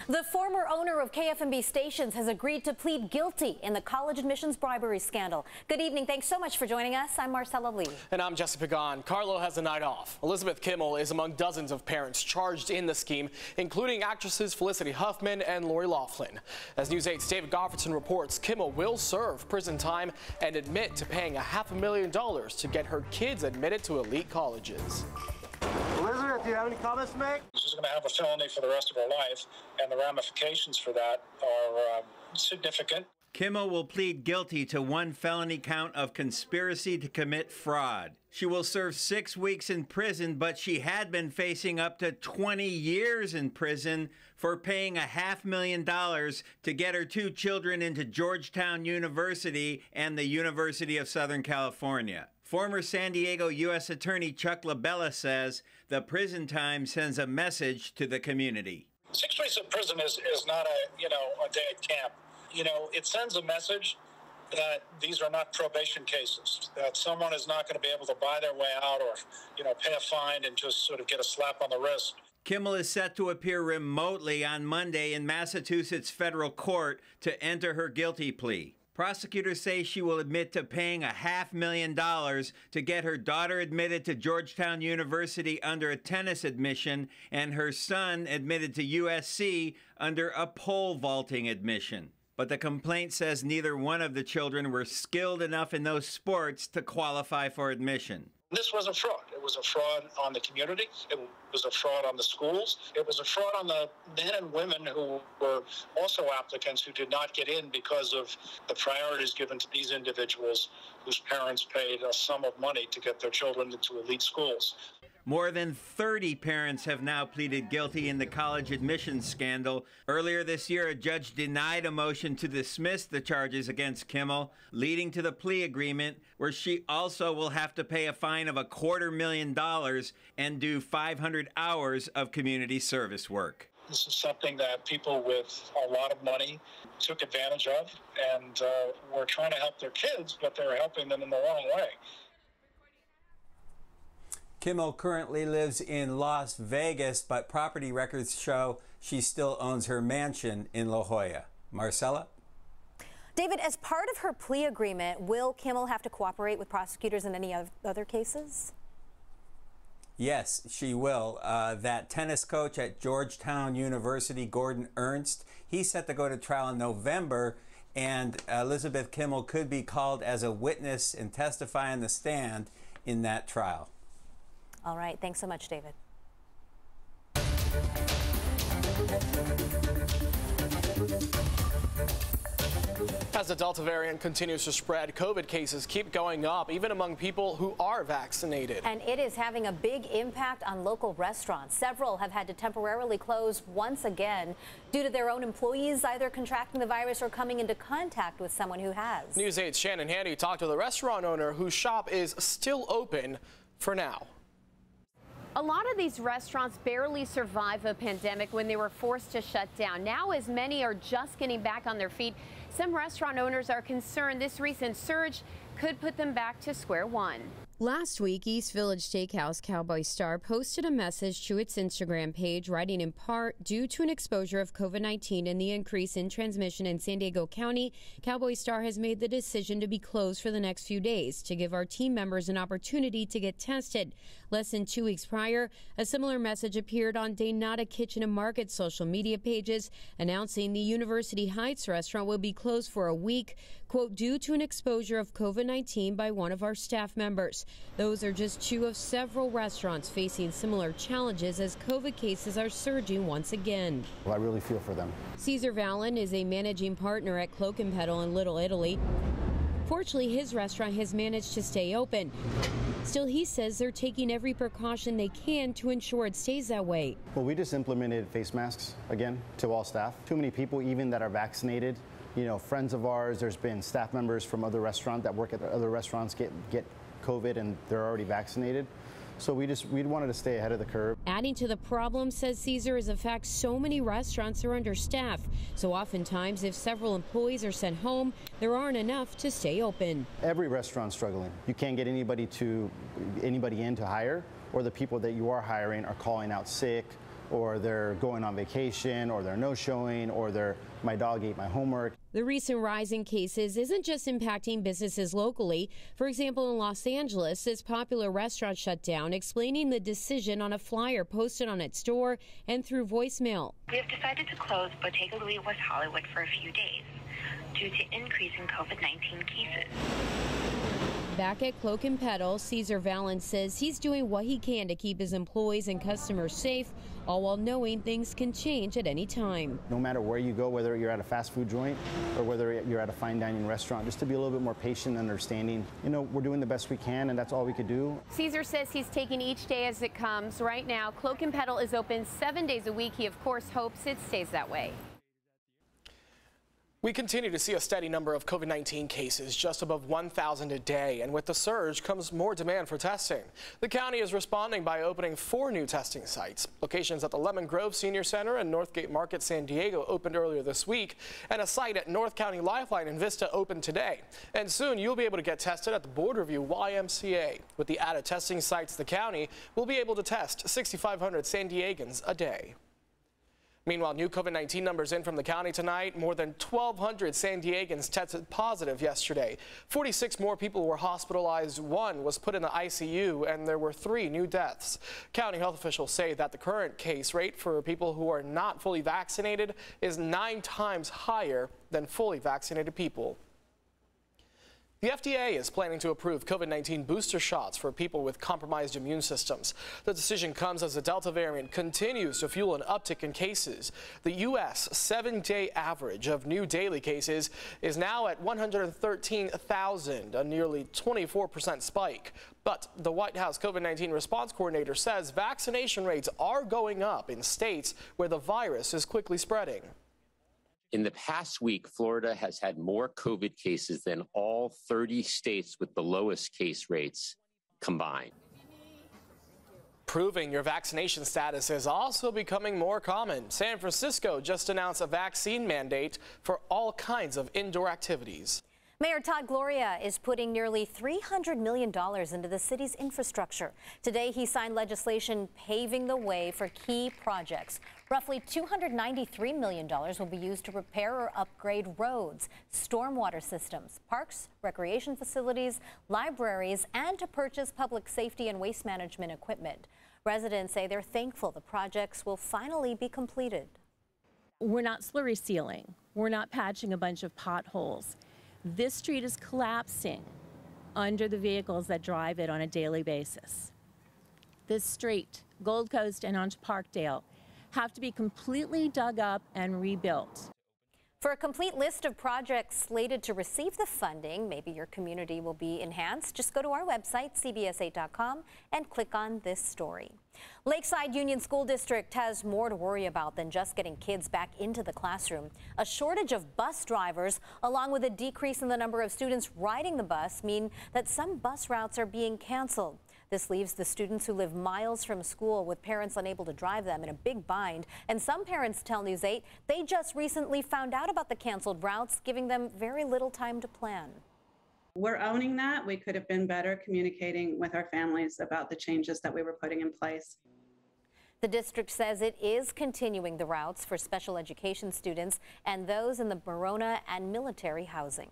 The former owner of KFMB stations has agreed to plead guilty in the college admissions bribery scandal. Good evening. Thanks so much for joining us. I'm Marcella Lee. And I'm Jesse Pagan. Carlo has a night off. Elizabeth Kimmel is among dozens of parents charged in the scheme, including actresses Felicity Huffman and Lori Loughlin. As News 8's David Goffredson reports, Kimmel will serve prison time and admit to paying $500,000 to get her kids admitted to elite colleges. Elizabeth, do you have any comments to make? She's going to have a felony for the rest of her life, and the ramifications for that are significant. Kimmel will plead guilty to one felony count of conspiracy to commit fraud. She will serve 6 weeks in prison, but she had been facing up to 20 years in prison for paying $500,000 to get her 2 children into Georgetown University and the University of Southern California. Former San Diego U.S. Attorney Chuck LaBella says the prison time sends a message to the community. 6 weeks in prison is not a day at camp. It sends a message that these are not probation cases, that someone is not going to be able to buy their way out or, pay a fine and just sort of get a slap on the wrist. Kimmel is set to appear remotely on Monday in Massachusetts federal court to enter her guilty plea. Prosecutors say she will admit to paying $500,000 to get her daughter admitted to Georgetown University under a tennis admission and her son admitted to USC under a pole vaulting admission. But the complaint says neither one of the children were skilled enough in those sports to qualify for admission. This was a fraud. It was a fraud on the community. It was a fraud on the schools. It was a fraud on the men and women who were also applicants who did not get in because of the priorities given to these individuals whose parents paid a sum of money to get their children into elite schools. More than 30 parents have now pleaded guilty in the college admissions scandal. Earlier this year, a judge denied a motion to dismiss the charges against Kimmel, leading to the plea agreement, where she also will have to pay a fine of $250,000 and do 500 hours of community service work. This is something that people with a lot of money took advantage of, and were trying to help their kids, but they're helping them in the wrong way. Kimmel currently lives in Las Vegas, but property records show she still owns her mansion in La Jolla. Marcella? David, as part of her plea agreement, will Kimmel have to cooperate with prosecutors in any other cases? Yes, she will. That tennis coach at Georgetown University, Gordon Ernst, he's set to go to trial in November, and Elizabeth Kimmel could be called as a witness and testify on the stand in that trial. All right. Thanks so much, David. As the Delta variant continues to spread, COVID cases keep going up, even among people who are vaccinated. And it is having a big impact on local restaurants. Several have had to temporarily close once again due to their own employees either contracting the virus or coming into contact with someone who has. News 8's Shannon Handy talked to the restaurant owner whose shop is still open for now. A lot of these restaurants barely survived a pandemic when they were forced to shut down. Now, as many are just getting back on their feet, some restaurant owners are concerned this recent surge could put them back to square one. Last week, East Village Steakhouse Cowboy Star posted a message to its Instagram page, writing in part, due to an exposure of COVID-19 and the increase in transmission in San Diego County, Cowboy Star has made the decision to be closed for the next few days to give our team members an opportunity to get tested. Less than 2 weeks prior, a similar message appeared on Daynata Kitchen and Market social media pages, announcing the University Heights restaurant will be closed for a week, quote, due to an exposure of COVID-19 by one of our staff members. Those are just 2 of several restaurants facing similar challenges as COVID cases are surging once again. Well, I really feel for them. Caesar Vallon is a managing partner at Cloak & Pedal in Little Italy. Fortunately, his restaurant has managed to stay open. Still, he says they're taking every precaution they can to ensure it stays that way. Well, we just implemented face masks again to all staff. Too many people even that are vaccinated, friends of ours, there's been staff members from other restaurants that work at other restaurants get COVID and they're already vaccinated. So we wanted to stay ahead of the curve. Adding to the problem, says Caesar, is the fact so many restaurants are understaffed. So oftentimes, if several employees are sent home, there aren't enough to stay open. Every restaurant's struggling. You can't get anybody in to hire, or the people that you are hiring are calling out sick, or they're going on vacation, or they're no-showing, or my dog ate my homework. The recent rise in cases isn't just impacting businesses locally. For example, in Los Angeles, this popular restaurant shut down, explaining the decision on a flyer posted on its door and through voicemail. We have decided to close Bottega Louie West Hollywood for a few days due to increase in COVID-19 cases. Back at Cloak and Petal, Cesar Valens says he's doing what he can to keep his employees and customers safe, all while knowing things can change at any time. No matter where you go, whether you're at a fast food joint or whether you're at a fine dining restaurant, just to be a little bit more patient and understanding. You know, we're doing the best we can, and that's all we could do. Cesar says he's taking each day as it comes. Right now, Cloak and Petal is open 7 days a week. He, of course, hopes it stays that way. We continue to see a steady number of COVID-19 cases, just above 1,000 a day, and with the surge comes more demand for testing. The county is responding by opening 4 new testing sites. Locations at the Lemon Grove Senior Center and Northgate Market San Diego opened earlier this week, and a site at North County Lifeline in Vista opened today. And soon you'll be able to get tested at the Borderview YMCA. With the added testing sites, the county will be able to test 6,500 San Diegans a day. Meanwhile, new COVID-19 numbers in from the county tonight. More than 1,200 San Diegans tested positive yesterday. 46 more people were hospitalized. 1 was put in the ICU, and there were 3 new deaths. County health officials say that the current case rate for people who are not fully vaccinated is 9 times higher than fully vaccinated people. The FDA is planning to approve COVID-19 booster shots for people with compromised immune systems. The decision comes as the Delta variant continues to fuel an uptick in cases. The U.S. 7-day average of new daily cases is now at 113,000, a nearly 24% spike. But the White House COVID-19 response coordinator says vaccination rates are going up in states where the virus is quickly spreading. In the past week, Florida has had more COVID cases than all 30 states with the lowest case rates combined. Proving your vaccination status is also becoming more common. San Francisco just announced a vaccine mandate for all kinds of indoor activities. Mayor Todd Gloria is putting nearly $300 million into the city's infrastructure. Today, he signed legislation paving the way for key projects. Roughly $293 million will be used to repair or upgrade roads, stormwater systems, parks, recreation facilities, libraries, and to purchase public safety and waste management equipment. Residents say they're thankful the projects will finally be completed. We're not slurry sealing. We're not patching a bunch of potholes. This street is collapsing under the vehicles that drive it on a daily basis. This street, Gold Coast and onto Parkdale, have to be completely dug up and rebuilt. For a complete list of projects slated to receive the funding, maybe your community will be enhanced, just go to our website, cbs8.com, and click on this story. Lakeside Union School District has more to worry about than just getting kids back into the classroom. A shortage of bus drivers, along with a decrease in the number of students riding the bus, mean that some bus routes are being canceled. This leaves the students who live miles from school with parents unable to drive them in a big bind. And some parents tell News 8 they just recently found out about the canceled routes, giving them very little time to plan. We're owning that. We could have been better communicating with our families about the changes that we were putting in place. The district says it is continuing the routes for special education students and those in the Verona and military housing.